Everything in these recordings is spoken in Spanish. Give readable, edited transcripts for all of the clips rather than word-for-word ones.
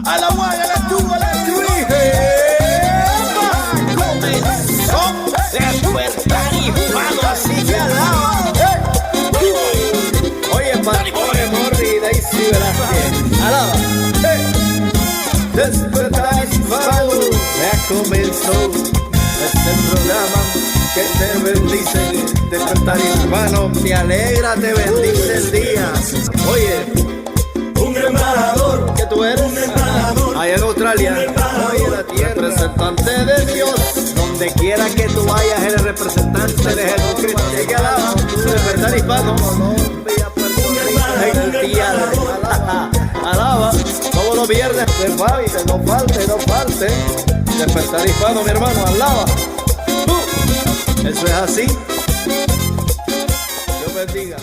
a la one, a la two, a la three. Comenzó Despertar Hispano, así que alaba. Oye, Martínez Morri, Daisy Velázquez, alaba. Despertar Hispano, ya comenzó este programa que te bendice. Despertar Hispano, te alegra, te bendice el día. Oye, un embajador, ¿qué tú eres? Un embajador, allá en Australia, hoy en la tierra, representante de Dios. Donde quiera que tú vayas, eres representante de Jesucristo. Así que alaba, Despertar Hispano. Colombia, Puerto Rico, Haití, alaba. Todos los viernes, no falte. Despertar Hispano, mi hermano, alaba. Eso es así. Dios bendiga.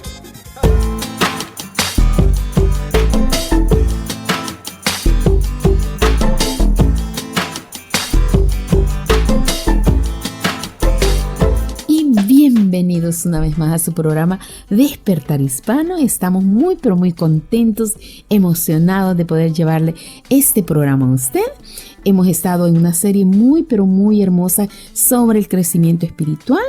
Bienvenidos una vez más a su programa Despertar Hispano. Estamos muy pero muy contentos, emocionados de poder llevarle este programa a usted. Hemos estado en una serie muy pero muy hermosa sobre el crecimiento espiritual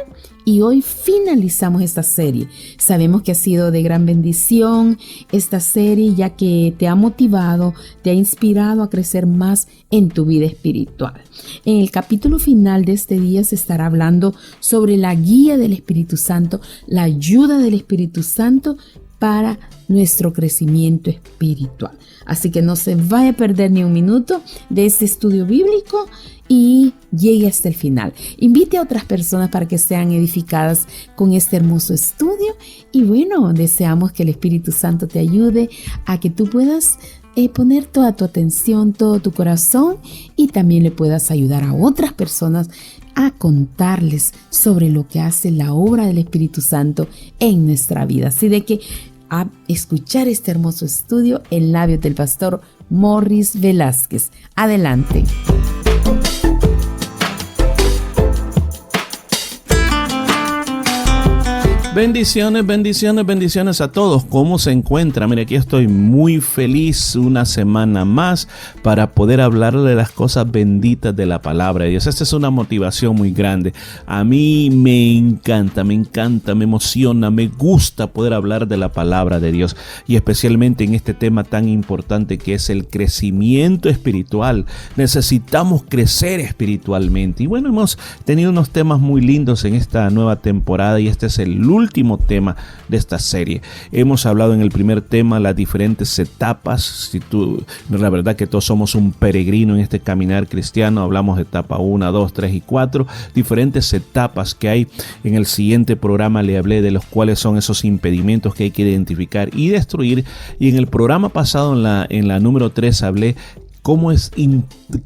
y hoy finalizamos esta serie. Sabemos que ha sido de gran bendición esta serie, ya que te ha motivado, te ha inspirado a crecer más en tu vida espiritual. En el capítulo final de este día se estará hablando sobre la guía del Espíritu Santo, la ayuda del Espíritu Santo para nuestro crecimiento espiritual. Así que no se vaya a perder ni un minuto de este estudio bíblico y llegue hasta el final. Invite a otras personas para que sean edificadas con este hermoso estudio. Y bueno, deseamos que el Espíritu Santo te ayude a que tú puedas poner toda tu atención, todo tu corazón y también le puedas ayudar a otras personas a contarles sobre lo que hace la obra del Espíritu Santo en nuestra vida. Así de que a escuchar este hermoso estudio en labios del pastor Morris Velázquez. Adelante. Bendiciones a todos. ¿Cómo se encuentra? Mire, aquí estoy muy feliz una semana más para poder hablarle de las cosas benditas de la palabra de Dios. Esta es una motivación muy grande. A mí me encanta, me emociona, me gusta poder hablar de la palabra de Dios y especialmente en este tema tan importante que es el crecimiento espiritual. Necesitamos crecer espiritualmente y bueno, hemos tenido unos temas muy lindos en esta nueva temporada y este es el último tema de esta serie. Hemos hablado en el primer tema las diferentes etapas. La verdad que todos somos un peregrino en este caminar cristiano. Hablamos de etapa 1, 2, 3 y 4, diferentes etapas que hay. En el siguiente programa le hablé de los cuales son esos impedimentos que hay que identificar y destruir. Y en el programa pasado, en la número 3, hablé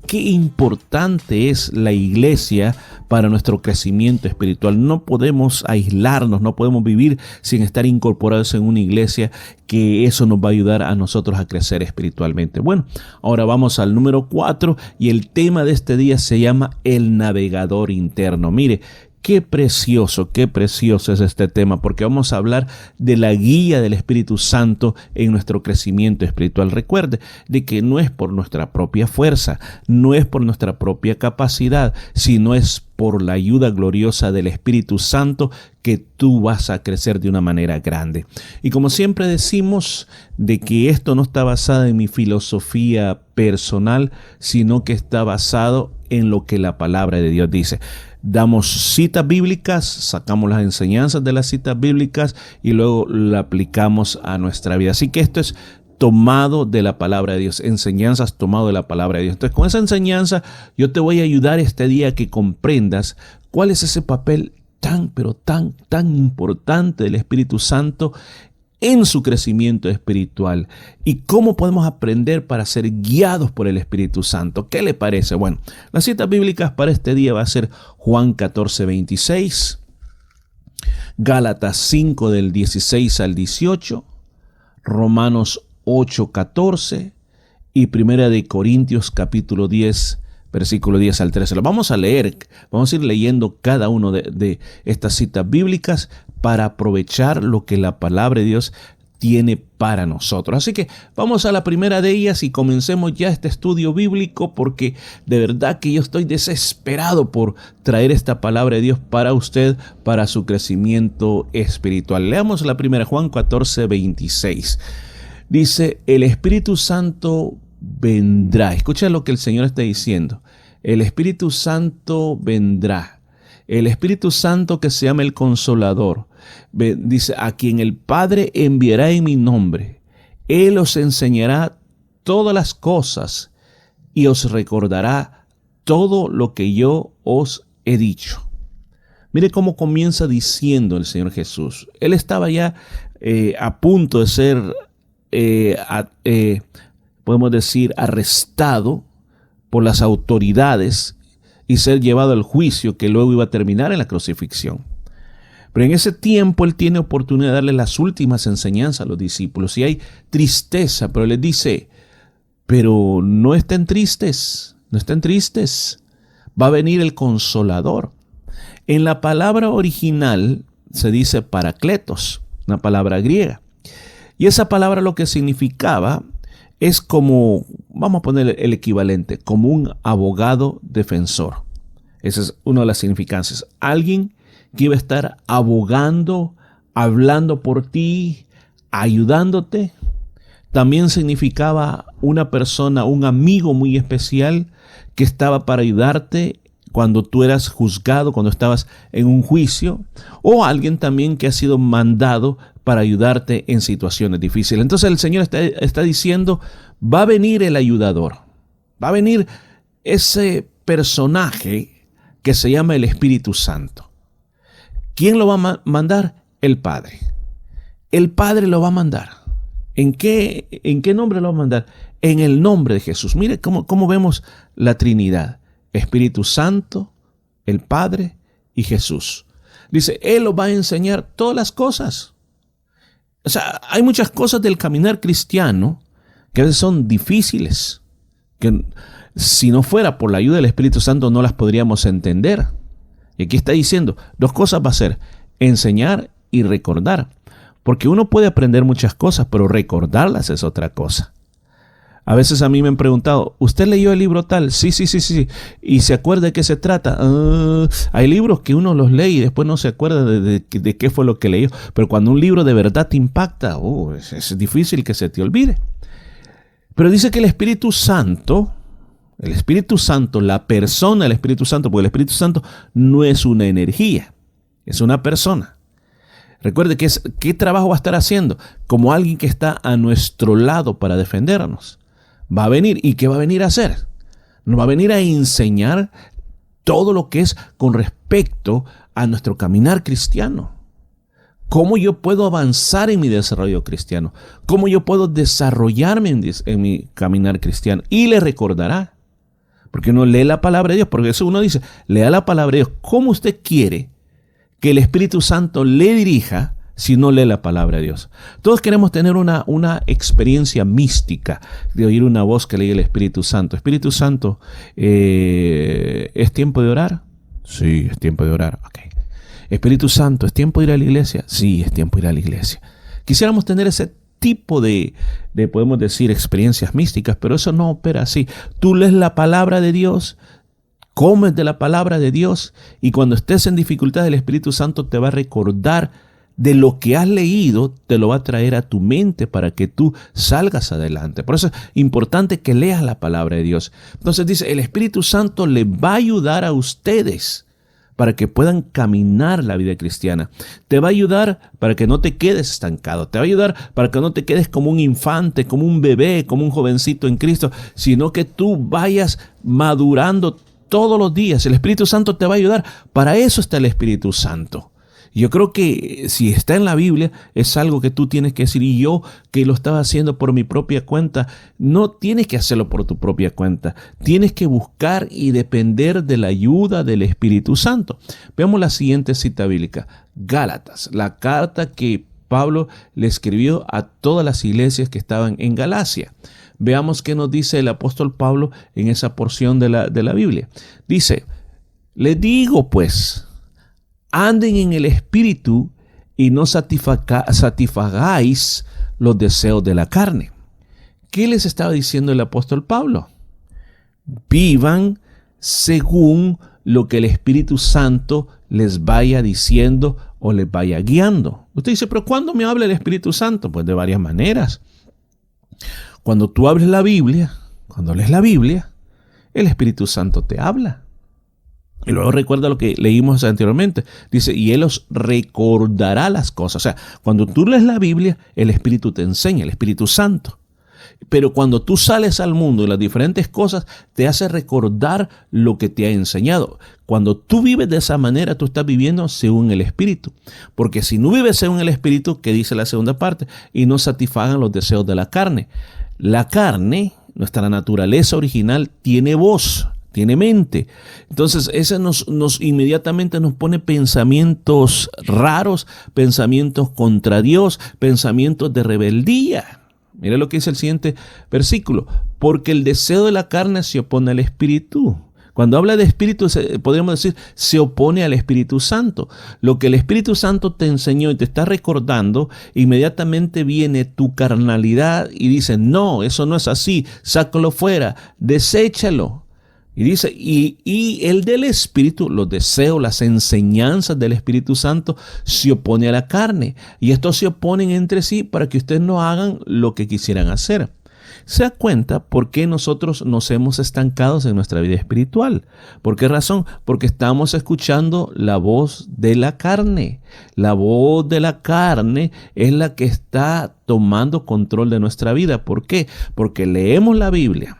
qué importante es la iglesia para nuestro crecimiento espiritual. No podemos aislarnos, no podemos vivir sin estar incorporados en una iglesia, que eso nos va a ayudar a nosotros a crecer espiritualmente. Bueno, ahora vamos al número 4 y el tema de este día se llama el navegador interno. Mire, qué precioso es este tema, porque vamos a hablar de la guía del Espíritu Santo en nuestro crecimiento espiritual. Recuerde de que no es por nuestra propia fuerza, no es por nuestra propia capacidad, sino es por la ayuda gloriosa del Espíritu Santo que tú vas a crecer de una manera grande. Y como siempre decimos, de que esto no está basado en mi filosofía personal, sino que está basado en lo que la palabra de Dios dice. Damos citas bíblicas, sacamos las enseñanzas de las citas bíblicas y luego la aplicamos a nuestra vida. Así que esto es tomado de la palabra de Dios, enseñanzas tomado de la palabra de Dios. Entonces, con esa enseñanza yo te voy a ayudar este día a que comprendas cuál es ese papel tan importante del Espíritu Santo en su crecimiento espiritual y cómo podemos aprender para ser guiados por el Espíritu Santo. ¿Qué le parece? Bueno, las citas bíblicas para este día va a ser Juan 14:26, Gálatas 5 del 16 al 18, Romanos 8:14 y Primera de Corintios capítulo 10 versículo 10 al 13. Lo vamos a leer, vamos a ir leyendo cada uno de estas citas bíblicas para aprovechar lo que la palabra de Dios tiene para nosotros. Así que vamos a la primera de ellas y comencemos ya este estudio bíblico, porque de verdad que yo estoy desesperado por traer esta palabra de Dios para usted, para su crecimiento espiritual. Leamos la primera, Juan 14:26. Dice, el Espíritu Santo vendrá. Escucha lo que el Señor está diciendo. El Espíritu Santo vendrá. El Espíritu Santo, que se llama el Consolador, dice, a quien el Padre enviará en mi nombre. Él os enseñará todas las cosas y os recordará todo lo que yo os he dicho. Mire cómo comienza diciendo el Señor Jesús. Él estaba ya a punto de ser, podemos decir, arrestado por las autoridades y ser llevado al juicio que luego iba a terminar en la crucifixión. Pero en ese tiempo Él tiene oportunidad de darle las últimas enseñanzas a los discípulos. Y hay tristeza, pero les dice, pero no estén tristes, no estén tristes. Va a venir el Consolador. En la palabra original se dice Paracletos, una palabra griega. Y esa palabra lo que significaba es como, vamos a poner el equivalente, como un abogado defensor. Esa es una de las significancias. Alguien que iba a estar abogando, hablando por ti, ayudándote. También significaba una persona, un amigo muy especial que estaba para ayudarte cuando tú eras juzgado, cuando estabas en un juicio, o alguien también que ha sido mandado para ayudarte en situaciones difíciles. Entonces el Señor está diciendo, va a venir el ayudador, va a venir ese personaje que se llama el Espíritu Santo. ¿Quién lo va a mandar? El Padre. El Padre lo va a mandar. ¿En qué nombre lo va a mandar? En el nombre de Jesús. Mire cómo vemos la Trinidad. Espíritu Santo, el Padre y Jesús. Dice, Él lo va a enseñar todas las cosas. O sea, hay muchas cosas del caminar cristiano que a veces son difíciles, que si no fuera por la ayuda del Espíritu Santo no las podríamos entender. Y aquí está diciendo, dos cosas va a ser, enseñar y recordar. Porque uno puede aprender muchas cosas, pero recordarlas es otra cosa. A veces a mí me han preguntado, ¿usted leyó el libro tal? Sí. ¿Y se acuerda de qué se trata? Hay libros que uno los lee y después no se acuerda de qué fue lo que leyó. Pero cuando un libro de verdad te impacta, es difícil que se te olvide. Pero dice que el Espíritu Santo, la persona del Espíritu Santo, porque el Espíritu Santo no es una energía, es una persona. Recuerde que ¿qué trabajo va a estar haciendo? Como alguien que está a nuestro lado para defendernos. Va a venir. ¿Y qué va a venir a hacer? Nos va a venir a enseñar todo lo que es con respecto a nuestro caminar cristiano. ¿Cómo yo puedo avanzar en mi desarrollo cristiano? ¿Cómo yo puedo desarrollarme en mi caminar cristiano? Y le recordará. Porque uno lee la palabra de Dios. Porque eso uno dice, lea la palabra de Dios. ¿Cómo usted quiere que el Espíritu Santo le dirija si no lee la palabra de Dios? Todos queremos tener una experiencia mística de oír una voz que lee el Espíritu Santo. Espíritu Santo, ¿es tiempo de orar? Sí, es tiempo de orar. Okay. Espíritu Santo, ¿es tiempo de ir a la iglesia? Sí, es tiempo de ir a la iglesia. Quisiéramos tener ese tipo de podemos decir, experiencias místicas, pero eso no opera así. Tú lees la palabra de Dios, comes de la palabra de Dios, y cuando estés en dificultad, el Espíritu Santo te va a recordar de lo que has leído, te lo va a traer a tu mente para que tú salgas adelante. Por eso es importante que leas la palabra de Dios. Entonces dice, el Espíritu Santo le va a ayudar a ustedes para que puedan caminar la vida cristiana. Te va a ayudar para que no te quedes estancado. Te va a ayudar para que no te quedes como un infante, como un bebé, como un jovencito en Cristo, sino que tú vayas madurando todos los días. El Espíritu Santo te va a ayudar. Para eso está el Espíritu Santo. Yo creo que si está en la Biblia es algo que tú tienes que decir, y yo que lo estaba haciendo por mi propia cuenta, no tienes que hacerlo por tu propia cuenta. Tienes que buscar y depender de la ayuda del Espíritu Santo. Veamos la siguiente cita bíblica. Gálatas, la carta que Pablo le escribió a todas las iglesias que estaban en Galacia. Veamos qué nos dice el apóstol Pablo en esa porción de la Biblia. Dice, les digo pues, anden en el Espíritu y no satisfagáis los deseos de la carne. ¿Qué les estaba diciendo el apóstol Pablo? Vivan según lo que el Espíritu Santo les vaya diciendo o les vaya guiando. Usted dice, ¿pero cuándo me habla el Espíritu Santo? Pues de varias maneras. Cuando tú abres la Biblia, cuando lees la Biblia, el Espíritu Santo te habla. Y luego recuerda lo que leímos anteriormente. Dice, y Él os recordará las cosas. O sea, cuando tú lees la Biblia, el Espíritu te enseña, el Espíritu Santo. Pero cuando tú sales al mundo y las diferentes cosas, te hace recordar lo que te ha enseñado. Cuando tú vives de esa manera, tú estás viviendo según el Espíritu. Porque si no vives según el Espíritu, que dice la segunda parte, y no satisfagan los deseos de la carne. La carne, nuestra naturaleza original, tiene voz, tiene mente. Entonces, ese nos inmediatamente nos pone pensamientos raros, pensamientos contra Dios, pensamientos de rebeldía. Mira lo que dice el siguiente versículo. Porque el deseo de la carne se opone al Espíritu. Cuando habla de Espíritu, podríamos decir, se opone al Espíritu Santo. Lo que el Espíritu Santo te enseñó y te está recordando, inmediatamente viene tu carnalidad y dice, no, eso no es así, sácalo fuera, deséchalo. Y dice, y el del Espíritu, los deseos, las enseñanzas del Espíritu Santo se opone a la carne. Y estos se oponen entre sí para que ustedes no hagan lo que quisieran hacer. ¿Se da cuenta por qué nosotros nos hemos estancado en nuestra vida espiritual? ¿Por qué razón? Porque estamos escuchando la voz de la carne. La voz de la carne es la que está tomando control de nuestra vida. ¿Por qué? Porque leemos la Biblia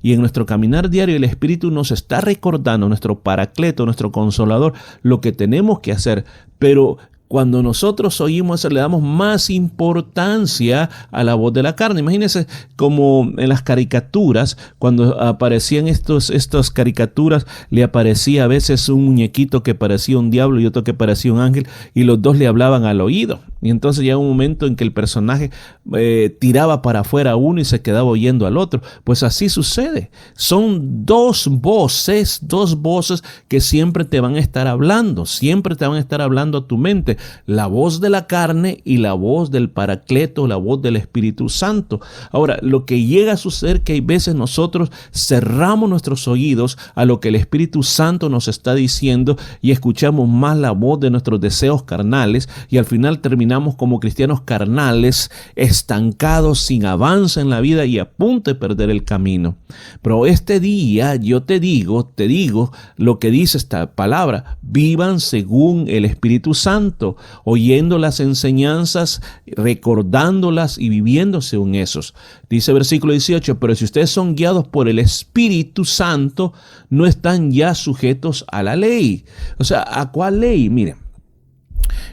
y en nuestro caminar diario el Espíritu nos está recordando, nuestro paracleto, nuestro consolador, lo que tenemos que hacer. Pero cuando nosotros oímos eso, le damos más importancia a la voz de la carne. Imagínense como en las caricaturas, cuando aparecían estas caricaturas, le aparecía a veces un muñequito que parecía un diablo y otro que parecía un ángel, y los dos le hablaban al oído. Y entonces llega un momento en que el personaje tiraba para afuera a uno y se quedaba oyendo al otro. Pues así sucede. Son dos voces que siempre te van a estar hablando, siempre te van a estar hablando a tu mente. La voz de la carne y la voz del Paracleto, la voz del Espíritu Santo. Ahora, lo que llega a suceder es que hay veces nosotros cerramos nuestros oídos a lo que el Espíritu Santo nos está diciendo y escuchamos más la voz de nuestros deseos carnales y al final terminamos como cristianos carnales, estancados, sin avance en la vida y a punto de perder el camino. Pero este día yo te digo lo que dice esta palabra: vivan según el Espíritu Santo, oyendo las enseñanzas, recordándolas y viviendo según esos. Dice versículo 18, pero si ustedes son guiados por el Espíritu Santo, no están ya sujetos a la ley. O sea, ¿a cuál ley? Miren,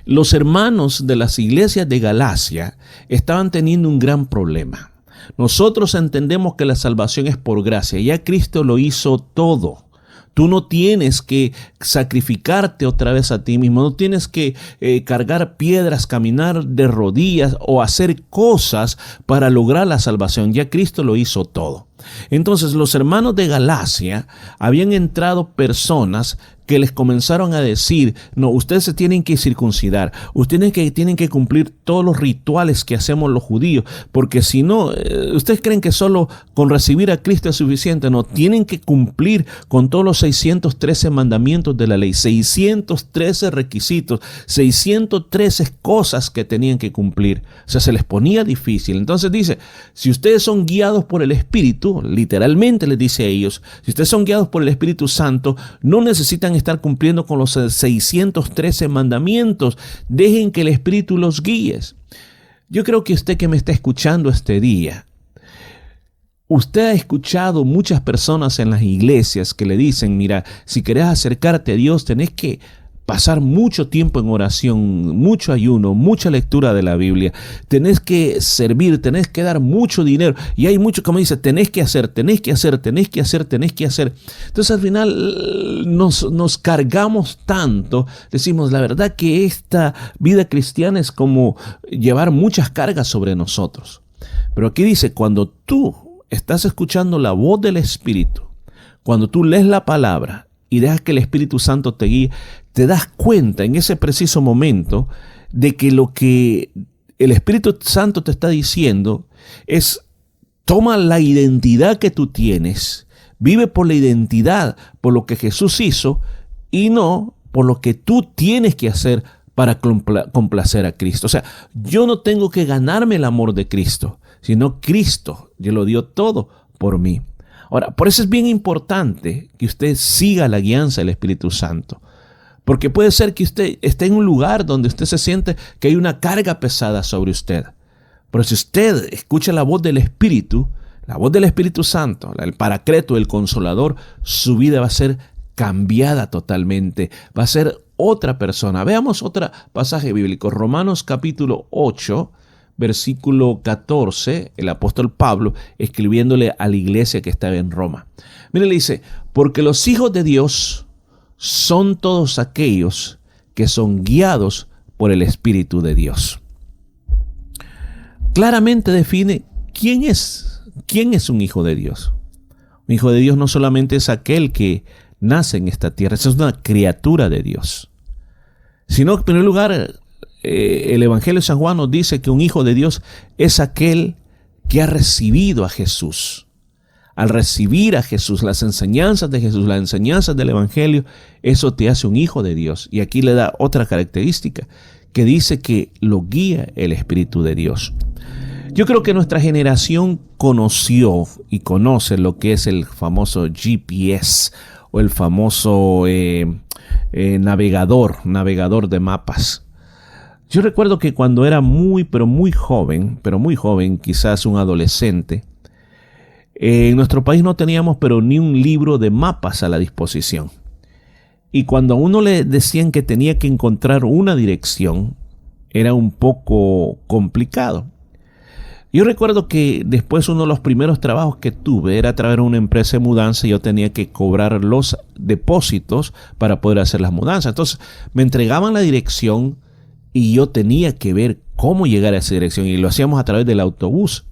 los hermanos de las iglesias de Galacia estaban teniendo un gran problema. Nosotros entendemos que la salvación es por gracia. Ya Cristo lo hizo todo. Tú no tienes que sacrificarte otra vez a ti mismo, no tienes que cargar piedras, caminar de rodillas o hacer cosas para lograr la salvación. Ya Cristo lo hizo todo. Entonces los hermanos de Galacia habían entrado personas que les comenzaron a decir, no, ustedes se tienen que circuncidar, ustedes tienen que cumplir todos los rituales que hacemos los judíos, porque si no, ustedes creen que solo con recibir a Cristo es suficiente. No, tienen que cumplir con todos los 613 mandamientos de la ley, 613 requisitos, 613 cosas que tenían que cumplir. O sea, se les ponía difícil. Entonces dice, si ustedes son guiados por el Espíritu, literalmente les dice a ellos, si ustedes son guiados por el Espíritu Santo, no necesitan estar cumpliendo con los 613 mandamientos. Dejen que el Espíritu los guíe. Yo creo que usted que me está escuchando este día, usted ha escuchado muchas personas en las iglesias que le dicen, mira, si querés acercarte a Dios, tenés que pasar mucho tiempo en oración, mucho ayuno, mucha lectura de la Biblia. Tenés que servir, tenés que dar mucho dinero. Y hay mucho, como dice, tenés que hacer. Entonces al final nos cargamos tanto. Decimos, la verdad que esta vida cristiana es como llevar muchas cargas sobre nosotros. Pero aquí dice, cuando tú estás escuchando la voz del Espíritu, cuando tú lees la palabra y dejas que el Espíritu Santo te guíe, te das cuenta en ese preciso momento de que lo que el Espíritu Santo te está diciendo es: toma la identidad que tú tienes, vive por la identidad, por lo que Jesús hizo, y no por lo que tú tienes que hacer para complacer a Cristo. O sea, yo no tengo que ganarme el amor de Cristo, sino Cristo ya lo dio todo por mí. Ahora, por eso es bien importante que usted siga la guianza del Espíritu Santo. Porque puede ser que usted esté en un lugar donde usted se siente que hay una carga pesada sobre usted. Pero si usted escucha la voz del Espíritu Santo, el Paracleto, el Consolador, su vida va a ser cambiada totalmente. Va a ser otra persona. Veamos otro pasaje bíblico. Romanos capítulo 8, versículo 14, el apóstol Pablo escribiéndole a la iglesia que estaba en Roma. Mire, le dice: porque los hijos de Dios son todos aquellos que son guiados por el Espíritu de Dios. Claramente define quién es un hijo de Dios. Un hijo de Dios no solamente es aquel que nace en esta tierra, es una criatura de Dios. Sino, en primer lugar, el Evangelio de San Juan nos dice que un hijo de Dios es aquel que ha recibido a Jesús. Al recibir a Jesús, las enseñanzas de Jesús, las enseñanzas del Evangelio, eso te hace un hijo de Dios. Y aquí le da otra característica, que dice que lo guía el Espíritu de Dios. Yo creo que nuestra generación conoció y conoce lo que es el famoso GPS o el famoso navegador de mapas. Yo recuerdo que cuando era muy joven, quizás un adolescente, en nuestro país no teníamos ni un libro de mapas a la disposición. Y cuando a uno le decían que tenía que encontrar una dirección, era un poco complicado. Yo recuerdo que después uno de los primeros trabajos que tuve era traer una empresa de mudanza y yo tenía que cobrar los depósitos para poder hacer las mudanzas. Entonces me entregaban la dirección y yo tenía que ver cómo llegar a esa dirección, y lo hacíamos a través del autobús.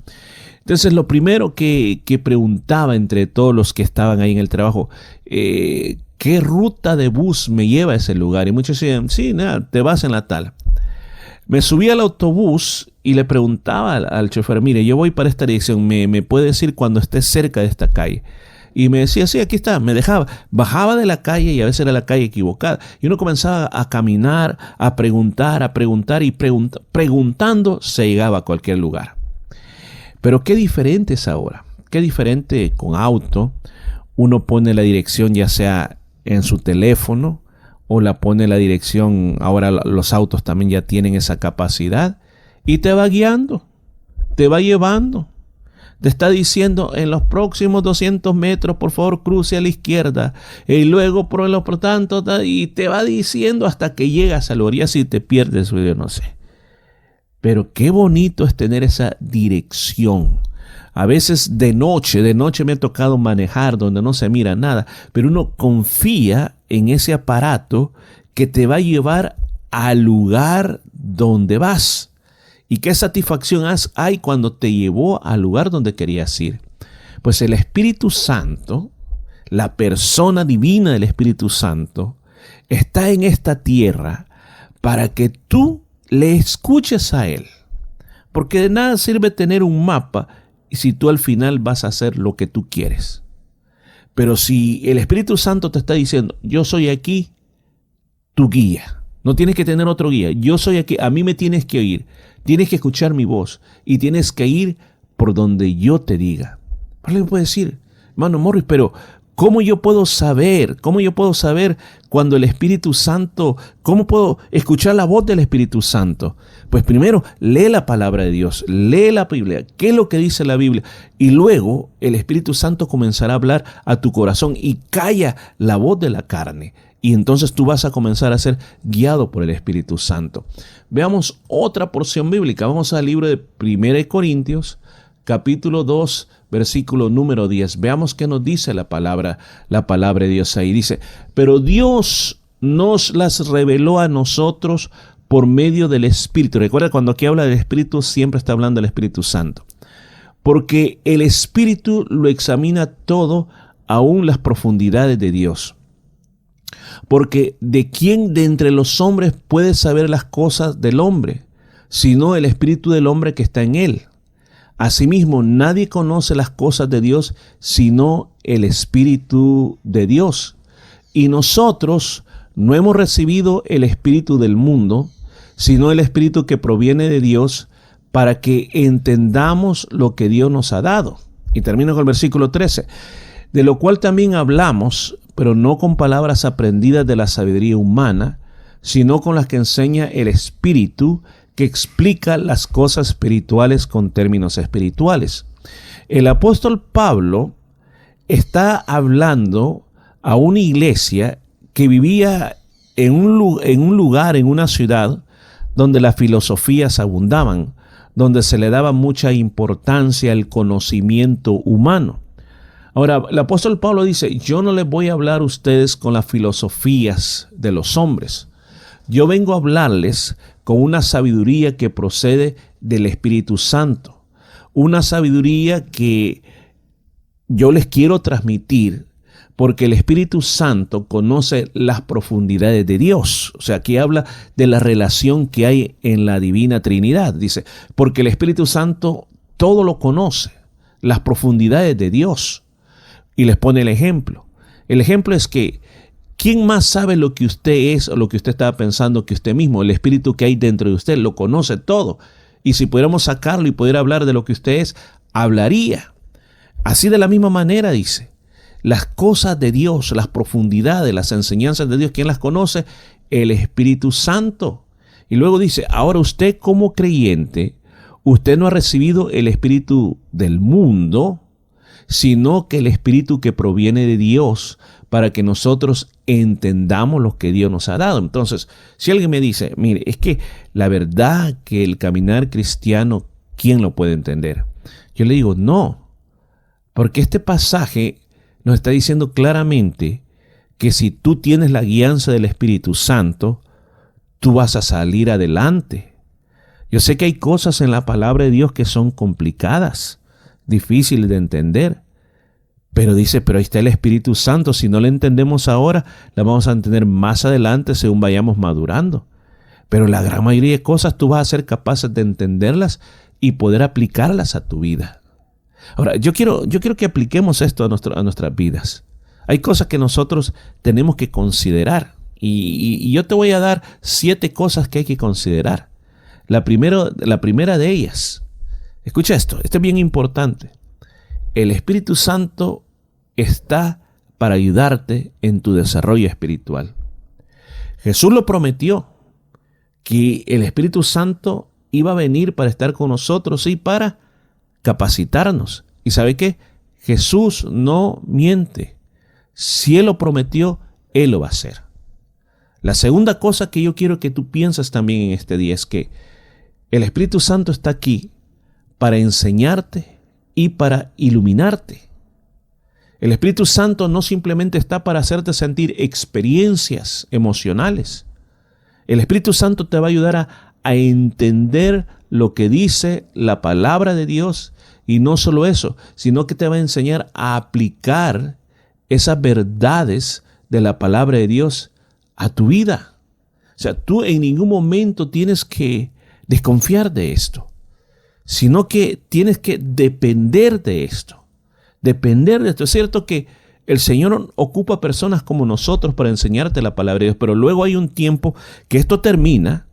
Entonces lo primero que preguntaba entre todos los que estaban ahí en el trabajo, ¿qué ruta de bus me lleva a ese lugar? Y muchos decían: sí, nada, te vas en la tal. Me subí al autobús y le preguntaba al chofer: mire, yo voy para esta dirección, ¿me puede decir cuando esté cerca de esta calle? Y me decía: sí, aquí está. Me dejaba, bajaba de la calle y a veces era la calle equivocada. Y uno comenzaba a caminar, a preguntar y preguntando se llegaba a cualquier lugar. Pero qué diferente es ahora. Qué diferente con auto. Uno pone la dirección ya sea en su teléfono o la pone la dirección. Ahora los autos también ya tienen esa capacidad y te va guiando, te va llevando. Te está diciendo: en los próximos 200 metros, por favor, cruce a la izquierda. Y luego, por tanto, y te va diciendo hasta que llegas a la orilla. Si te pierdes, yo no sé. Pero qué bonito es tener esa dirección. A veces de noche me ha tocado manejar donde no se mira nada, pero uno confía en ese aparato que te va a llevar al lugar donde vas. ¿Y qué satisfacción hay cuando te llevó al lugar donde querías ir? Pues el Espíritu Santo, la persona divina del Espíritu Santo, está en esta tierra para que tú le escuches a Él. Porque de nada sirve tener un mapa si tú al final vas a hacer lo que tú quieres. Pero si el Espíritu Santo te está diciendo: yo soy aquí, tu guía. No tienes que tener otro guía. Yo soy aquí, a mí me tienes que oír. Tienes que escuchar mi voz y tienes que ir por donde yo te diga. ¿Alguien puede decir: hermano Morris, pero ¿cómo yo puedo saber? ¿Cómo yo puedo saber cuando el Espíritu Santo? ¿Cómo puedo escuchar la voz del Espíritu Santo? Pues primero, lee la palabra de Dios, lee la Biblia. ¿Qué es lo que dice la Biblia? Y luego el Espíritu Santo comenzará a hablar a tu corazón y calla la voz de la carne. Y entonces tú vas a comenzar a ser guiado por el Espíritu Santo. Veamos otra porción bíblica. Vamos al libro de 1 Corintios, capítulo 2, versículo número 10. Veamos qué nos dice la palabra de Dios ahí. Dice: pero Dios nos las reveló a nosotros por medio del Espíritu. Recuerda, cuando aquí habla del Espíritu, siempre está hablando del Espíritu Santo. Porque el Espíritu lo examina todo, aún las profundidades de Dios. Porque ¿de quién de entre los hombres puede saber las cosas del hombre, sino el espíritu del hombre que está en él. Asimismo, nadie conoce las cosas de Dios, sino el Espíritu de Dios. Y nosotros no hemos recibido el espíritu del mundo, sino el espíritu que proviene de Dios, para que entendamos lo que Dios nos ha dado. Y termino con el versículo 13. De lo cual también hablamos, pero no con palabras aprendidas de la sabiduría humana, sino con las que enseña el Espíritu, que explica las cosas espirituales con términos espirituales. El apóstol Pablo está hablando a una iglesia que vivía en un lugar, en una ciudad, donde las filosofías abundaban, donde se le daba mucha importancia al conocimiento humano. Ahora, el apóstol Pablo dice, yo no les voy a hablar a ustedes con las filosofías de los hombres. Yo vengo a hablarles con una sabiduría que procede del Espíritu Santo. Una sabiduría que yo les quiero transmitir porque el Espíritu Santo conoce las profundidades de Dios. O sea, aquí habla de la relación que hay en la Divina Trinidad. Dice, porque el Espíritu Santo todo lo conoce, las profundidades de Dios. Y les pone el ejemplo. El ejemplo es que ¿quién más sabe lo que usted es o lo que usted estaba pensando que usted mismo? El espíritu que hay dentro de usted lo conoce todo. Y si pudiéramos sacarlo y pudiera hablar de lo que usted es, hablaría. Así de la misma manera dice, las cosas de Dios, las profundidades, las enseñanzas de Dios, ¿quién las conoce? El Espíritu Santo. Y luego dice, ahora usted como creyente, usted no ha recibido el espíritu del mundo, sino que el espíritu que proviene de Dios, para que nosotros entendamos lo que Dios nos ha dado. Entonces, si alguien me dice, mire, es que la verdad que el caminar cristiano, ¿quién lo puede entender? Yo le digo, no, porque este pasaje nos está diciendo claramente que si tú tienes la guianza del Espíritu Santo, tú vas a salir adelante. Yo sé que hay cosas en la palabra de Dios que son complicadas, difíciles de entender. Pero dice, pero ahí está el Espíritu Santo. Si no la entendemos ahora, la vamos a entender más adelante según vayamos madurando. Pero la gran mayoría de cosas tú vas a ser capaz de entenderlas y poder aplicarlas a tu vida. Ahora, yo quiero que apliquemos esto a nuestras vidas. Hay cosas que nosotros tenemos que considerar. Y yo te voy a dar 7 cosas que hay que considerar. La primera de ellas, escucha esto es bien importante. El Espíritu Santo está para ayudarte en tu desarrollo espiritual. Jesús lo prometió, que el Espíritu Santo iba a venir para estar con nosotros y para capacitarnos. ¿Y sabe qué? Jesús no miente. Si Él lo prometió, Él lo va a hacer. La segunda cosa que yo quiero que tú pienses también en este día es que el Espíritu Santo está aquí para enseñarte y para iluminarte. El Espíritu Santo no simplemente está para hacerte sentir experiencias emocionales. El Espíritu Santo te va a ayudar a entender lo que dice la palabra de Dios, y no solo eso, sino que te va a enseñar a aplicar esas verdades de la palabra de Dios a tu vida. O sea, tú en ningún momento tienes que desconfiar de esto, sino que tienes que depender de esto. Depender de esto. Es cierto que el Señor ocupa personas como nosotros para enseñarte la palabra de Dios, pero luego hay un tiempo que esto termina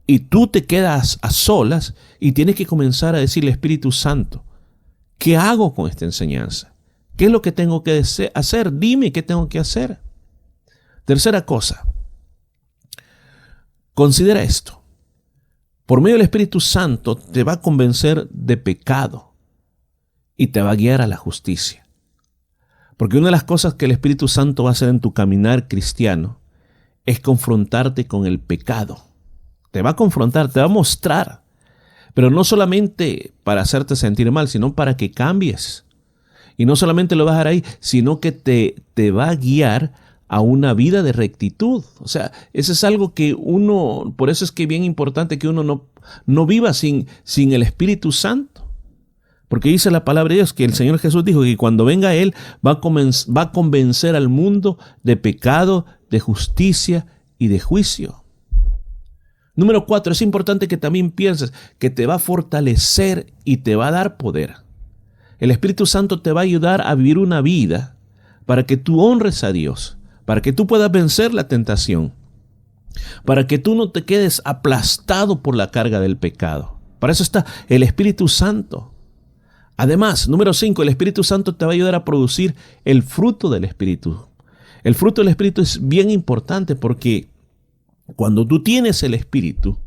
y tú te quedas a solas y tienes que comenzar a decirle, Espíritu Santo, ¿qué hago con esta enseñanza? ¿Qué es lo que tengo que hacer? Dime qué tengo que hacer. Tercera cosa, considera esto. Por medio del Espíritu Santo te va a convencer de pecado y te va a guiar a la justicia. Porque una de las cosas que el Espíritu Santo va a hacer en tu caminar cristiano es confrontarte con el pecado. Te va a confrontar, te va a mostrar. Pero no solamente para hacerte sentir mal, sino para que cambies. Y no solamente lo vas a dejar ahí, sino que te va a guiar a una vida de rectitud. O sea, eso es algo que por eso es que es bien importante que uno no viva sin el Espíritu Santo. Porque dice la palabra de Dios que el Señor Jesús dijo que cuando venga Él va a convencer al mundo de pecado, de justicia y de juicio. Número 4, es importante que también pienses que te va a fortalecer y te va a dar poder. El Espíritu Santo te va a ayudar a vivir una vida para que tú honres a Dios, para que tú puedas vencer la tentación, para que tú no te quedes aplastado por la carga del pecado. Para eso está el Espíritu Santo. Además, número 5, el Espíritu Santo te va a ayudar a producir el fruto del Espíritu. El fruto del Espíritu es bien importante porque cuando tú tienes el Espíritu,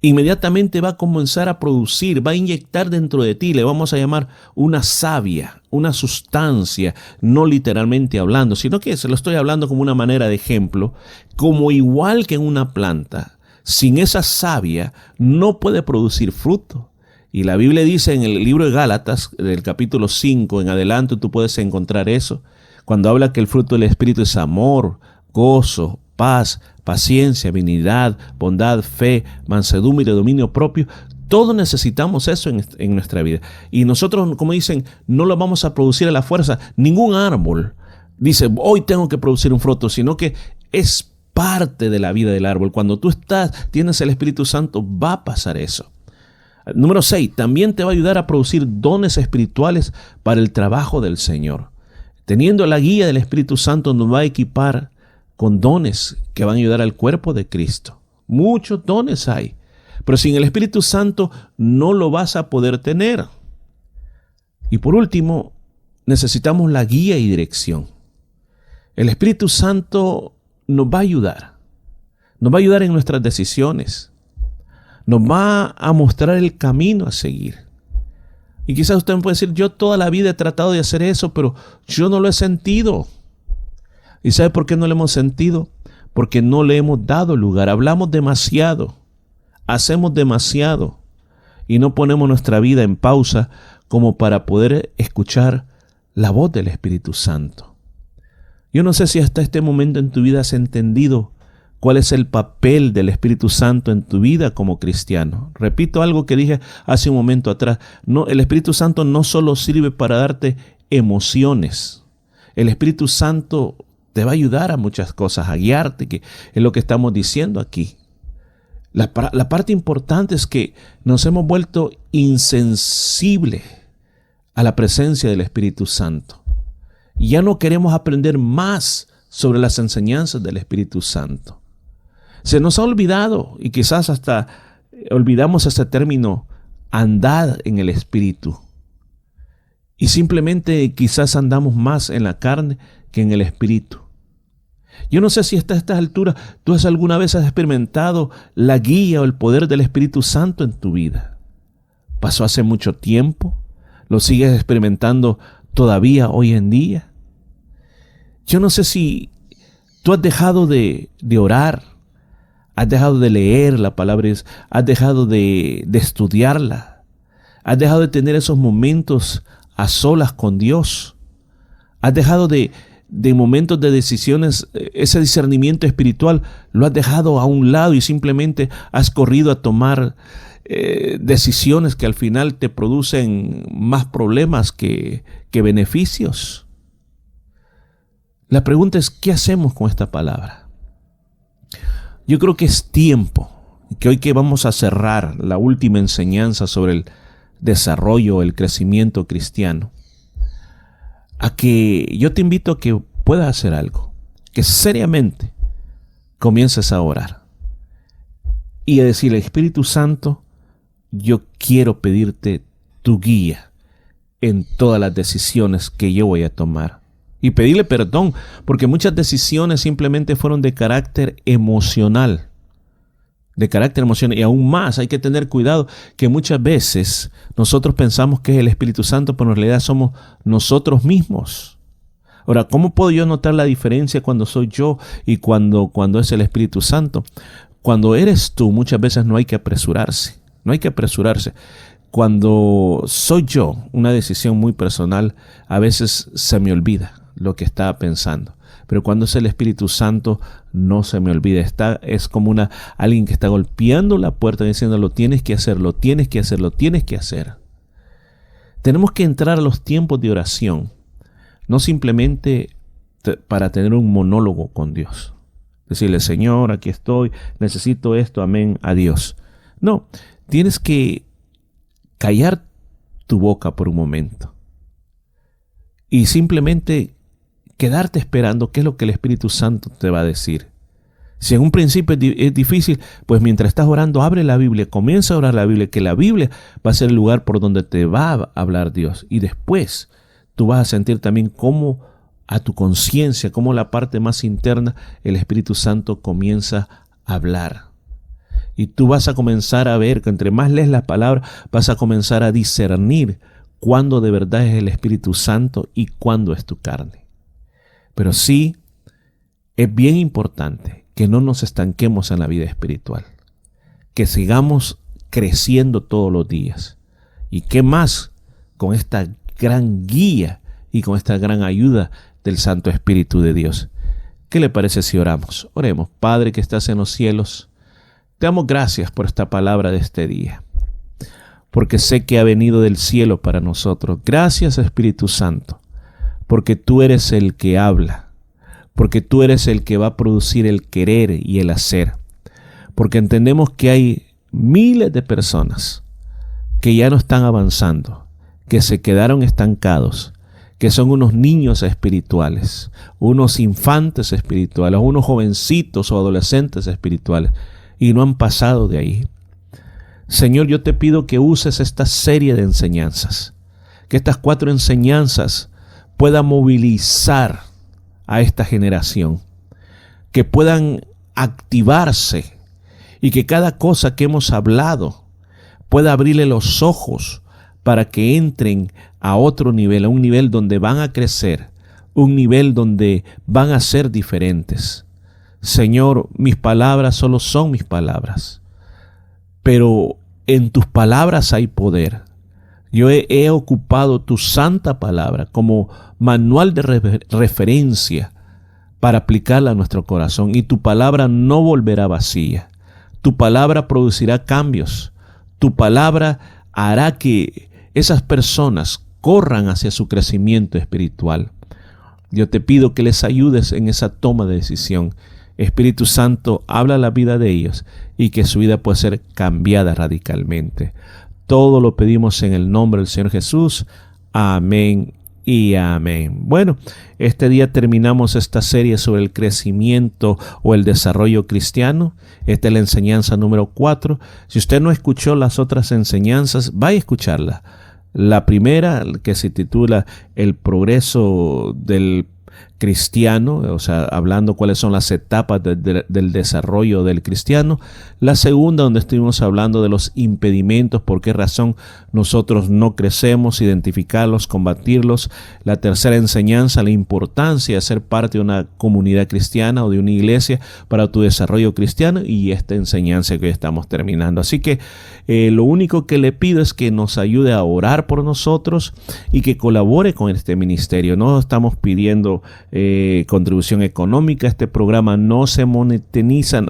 inmediatamente va a comenzar a producir, va a inyectar dentro de ti, le vamos a llamar una savia, una sustancia, no literalmente hablando, sino que se lo estoy hablando como una manera de ejemplo, como igual que en una planta, sin esa savia no puede producir fruto. Y la Biblia dice en el libro de Gálatas, del capítulo 5 en adelante, tú puedes encontrar eso, cuando habla que el fruto del Espíritu es amor, gozo, paz, paciencia, benignidad, bondad, fe, mansedumbre y dominio propio. Todos necesitamos eso en nuestra vida. Y nosotros, como dicen, no lo vamos a producir a la fuerza. Ningún árbol dice, hoy tengo que producir un fruto, sino que es parte de la vida del árbol. Cuando tú tienes el Espíritu Santo, va a pasar eso. Número 6, también te va a ayudar a producir dones espirituales para el trabajo del Señor. Teniendo la guía del Espíritu Santo nos va a equipar con dones que van a ayudar al cuerpo de Cristo. Muchos dones hay, pero sin el Espíritu Santo no lo vas a poder tener. Y por último, necesitamos la guía y dirección. El Espíritu Santo nos va a ayudar. Nos va a ayudar en nuestras decisiones. Nos va a mostrar el camino a seguir. Y quizás usted me puede decir, yo toda la vida he tratado de hacer eso, pero yo no lo he sentido. ¿Y sabe por qué no lo hemos sentido? Porque no le hemos dado lugar. Hablamos demasiado, hacemos demasiado y no ponemos nuestra vida en pausa como para poder escuchar la voz del Espíritu Santo. Yo no sé si hasta este momento en tu vida has entendido cuál es el papel del Espíritu Santo en tu vida como cristiano. Repito algo que dije hace un momento atrás. No, el Espíritu Santo no solo sirve para darte emociones. El Espíritu Santo te va a ayudar a muchas cosas, a guiarte, que es lo que estamos diciendo aquí. La parte importante es que nos hemos vuelto insensibles a la presencia del Espíritu Santo. Y ya no queremos aprender más sobre las enseñanzas del Espíritu Santo. Se nos ha olvidado, y quizás hasta olvidamos ese término, andad en el Espíritu. Y simplemente quizás andamos más en la carne que en el Espíritu. Yo no sé si hasta estas alturas tú alguna vez has experimentado la guía o el poder del Espíritu Santo en tu vida. Pasó hace mucho tiempo, lo sigues experimentando todavía hoy en día. Yo no sé si tú has dejado de orar, has dejado de leer la palabra, has dejado de estudiarla, has dejado de tener esos momentos a solas con Dios, has dejado de momentos de decisiones, ese discernimiento espiritual lo has dejado a un lado y simplemente has corrido a tomar decisiones que al final te producen más problemas que beneficios. La pregunta es, ¿qué hacemos con esta palabra? Yo creo que es tiempo, que hoy que vamos a cerrar la última enseñanza sobre el desarrollo, el crecimiento cristiano, a que yo te invito a que puedas hacer algo, que seriamente comiences a orar y a decirle, Espíritu Santo, yo quiero pedirte tu guía en todas las decisiones que yo voy a tomar. Y pedirle perdón, porque muchas decisiones simplemente fueron de carácter emocional. Y aún más hay que tener cuidado que muchas veces nosotros pensamos que es el Espíritu Santo, pero en realidad somos nosotros mismos. Ahora, ¿cómo puedo yo notar la diferencia cuando soy yo y cuando es el Espíritu Santo? Cuando eres tú, muchas veces no hay que apresurarse. No hay que apresurarse. Cuando soy yo, una decisión muy personal, a veces se me olvida lo que estaba pensando. Pero cuando es el Espíritu Santo, no se me olvida. Es como alguien que está golpeando la puerta diciendo, lo tienes que hacer, lo tienes que hacer, lo tienes que hacer. Tenemos que entrar a los tiempos de oración, no simplemente para tener un monólogo con Dios. Decirle, Señor, aquí estoy, necesito esto, amén, adiós. No, tienes que callar tu boca por un momento y simplemente quedarte esperando qué es lo que el Espíritu Santo te va a decir. Si en un principio es difícil, pues mientras estás orando, abre la Biblia, comienza a orar la Biblia, que la Biblia va a ser el lugar por donde te va a hablar Dios. Y después tú vas a sentir también cómo a tu conciencia, cómo la parte más interna, el Espíritu Santo comienza a hablar. Y tú vas a comenzar a ver que entre más lees la palabra, vas a comenzar a discernir cuándo de verdad es el Espíritu Santo y cuándo es tu carne. Pero sí, es bien importante que no nos estanquemos en la vida espiritual, que sigamos creciendo todos los días. ¿Y qué más con esta gran guía y con esta gran ayuda del Santo Espíritu de Dios? ¿Qué le parece si oramos? Oremos. Padre que estás en los cielos, te damos gracias por esta palabra de este día, porque sé que ha venido del cielo para nosotros. Gracias, Espíritu Santo, porque tú eres el que habla, porque tú eres el que va a producir el querer y el hacer, porque entendemos que hay miles de personas que ya no están avanzando, que se quedaron estancados, que son unos niños espirituales, unos infantes espirituales, unos jovencitos o adolescentes espirituales, y no han pasado de ahí. Señor, yo te pido que uses esta serie de enseñanzas, que estas 4 enseñanzas puedan movilizar a esta generación, que puedan activarse y que cada cosa que hemos hablado pueda abrirle los ojos para que entren a otro nivel, a un nivel donde van a crecer, un nivel donde van a ser diferentes. Señor, mis palabras solo son mis palabras, pero en tus palabras hay poder. Yo he ocupado tu santa palabra como manual de referencia para aplicarla a nuestro corazón, y tu palabra no volverá vacía. Tu palabra producirá cambios. Tu palabra hará que esas personas corran hacia su crecimiento espiritual. Yo te pido que les ayudes en esa toma de decisión. Espíritu Santo, habla la vida de ellos y que su vida pueda ser cambiada radicalmente. Todo lo pedimos en el nombre del Señor Jesús. Amén y amén. Bueno, este día terminamos esta serie sobre el crecimiento o el desarrollo cristiano. Esta es la enseñanza número 4. Si usted no escuchó las otras enseñanzas, vaya a escucharla. La primera, que se titula El progreso del cristiano, o sea, hablando cuáles son las etapas del desarrollo del cristiano. La segunda, donde estuvimos hablando de los impedimentos, por qué razón nosotros no crecemos, identificarlos, combatirlos. La tercera enseñanza, la importancia de ser parte de una comunidad cristiana o de una iglesia para tu desarrollo cristiano, y esta enseñanza que hoy estamos terminando. Así que lo único que le pido es que nos ayude a orar por nosotros y que colabore con este ministerio. No estamos pidiendo contribución económica. Este programa no se monetiza.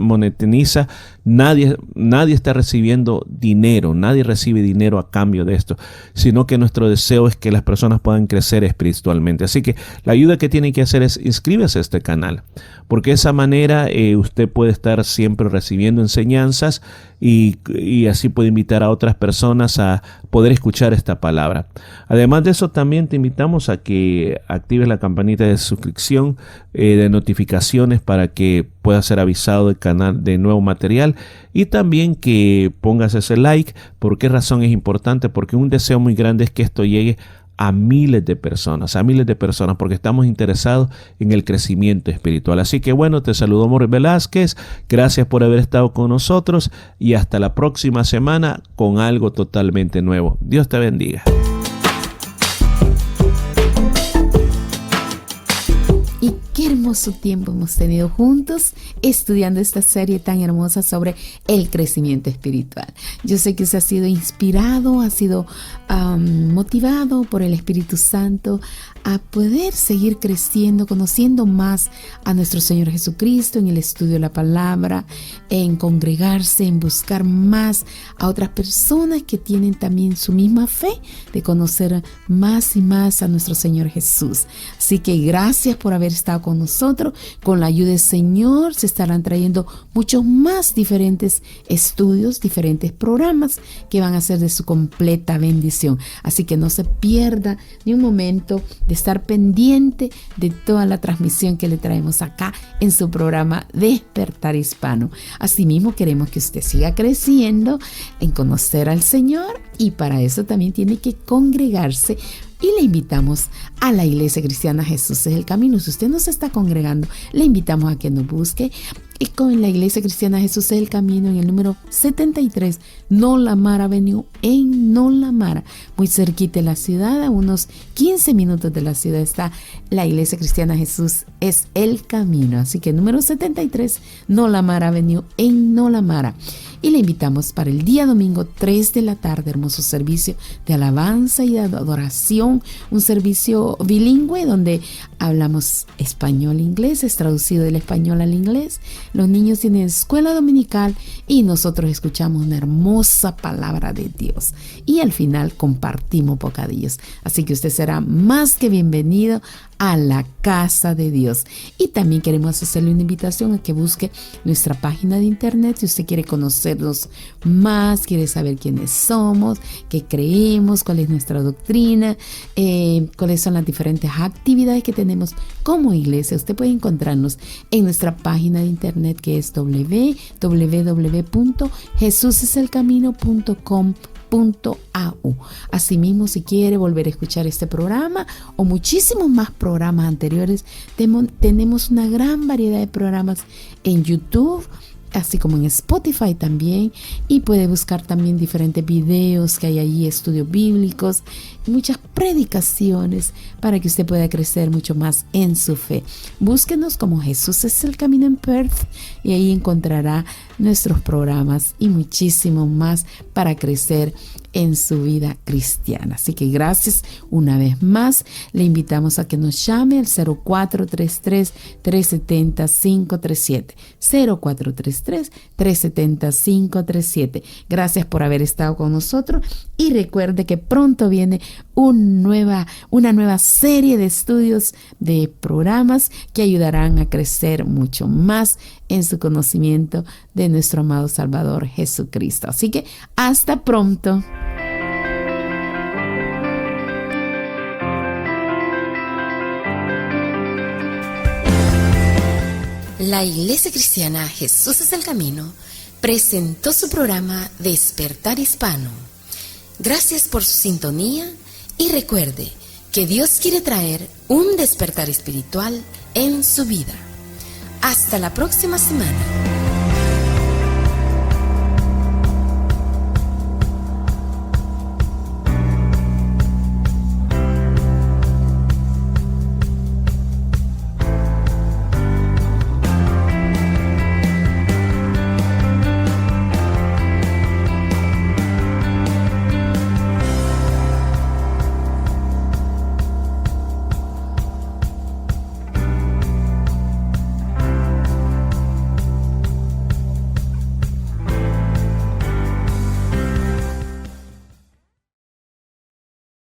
Nadie está recibiendo dinero, nadie recibe dinero a cambio de esto, sino que nuestro deseo es que las personas puedan crecer espiritualmente. Así que la ayuda que tienen que hacer es inscríbase a este canal, porque de esa manera usted puede estar siempre recibiendo enseñanzas y así puede invitar a otras personas a poder escuchar esta palabra. Además de eso, también te invitamos a que actives la campanita de suscripción, de notificaciones, para que puedas ser avisado del canal de nuevo material, y también que pongas ese like. ¿Por qué razón es importante? Porque un deseo muy grande es que esto llegue a miles de personas, porque estamos interesados en el crecimiento espiritual. Así que bueno, te saludo, Morris Velázquez. Gracias por haber estado con nosotros y hasta la próxima semana con algo totalmente nuevo. Dios te bendiga. Y qué hermoso tiempo hemos tenido juntos estudiando esta serie tan hermosa sobre el crecimiento espiritual. Yo sé que usted ha sido inspirado, ha sido motivado por el Espíritu Santo a poder seguir creciendo, conociendo más a nuestro Señor Jesucristo en el estudio de la palabra, en congregarse, en buscar más a otras personas que tienen también su misma fe, de conocer más y más a nuestro Señor Jesús. Así que gracias por haber estado con nosotros nosotros. Con la ayuda del Señor se estarán trayendo muchos más diferentes estudios, diferentes programas que van a ser de su completa bendición. Así que no se pierda ni un momento de estar pendiente de toda la transmisión que le traemos acá en su programa Despertar Hispano. Asimismo, queremos que usted siga creciendo en conocer al Señor, y para eso también tiene que congregarse. Y le invitamos a la Iglesia Cristiana Jesús es el Camino. Si usted no se está congregando, le invitamos a que nos busque con la Iglesia Cristiana Jesús es el Camino en el número 73 Nola Mara Avenue en Nola Mara, muy cerquita de la ciudad. A unos 15 minutos de la ciudad está la Iglesia Cristiana Jesús es el Camino. Así que número 73 Nola Mara Avenue en Nola Mara. Y le invitamos para el día domingo 3 de la tarde, hermoso servicio de alabanza y de adoración, un servicio bilingüe donde hablamos español e inglés, es traducido del español al inglés. Los niños tienen escuela dominical y nosotros escuchamos una hermosa palabra de Dios. Y al final compartimos bocadillos. Así que usted será más que bienvenido a la casa de Dios. Y también queremos hacerle una invitación a que busque nuestra página de internet si usted quiere conocernos más, quiere saber quiénes somos, qué creemos, cuál es nuestra doctrina, cuáles son las diferentes actividades que tenemos como iglesia. Usted puede encontrarnos en nuestra página de internet, que es www.jesuseselcamino.com.au. Asimismo, si quiere volver a escuchar este programa o muchísimos más programas anteriores, tenemos una gran variedad de programas en YouTube, así como en Spotify también, y puede buscar también diferentes videos que hay allí, estudios bíblicos, muchas predicaciones para que usted pueda crecer mucho más en su fe. Búsquenos como Jesús es el Camino en Perth y ahí encontrará nuestros programas y muchísimo más para crecer en su vida cristiana. Así que gracias una vez más. Le invitamos a que nos llame al 0433-370-537. 0433-370-537. Gracias por haber estado con nosotros y recuerde que pronto viene una nueva serie de estudios, de programas que ayudarán a crecer mucho más en su conocimiento de nuestro amado Salvador Jesucristo. Así que hasta pronto. La Iglesia Cristiana Jesús es el Camino presentó su programa Despertar Hispano. Gracias por su sintonía y recuerde que Dios quiere traer un despertar espiritual en su vida. Hasta la próxima semana.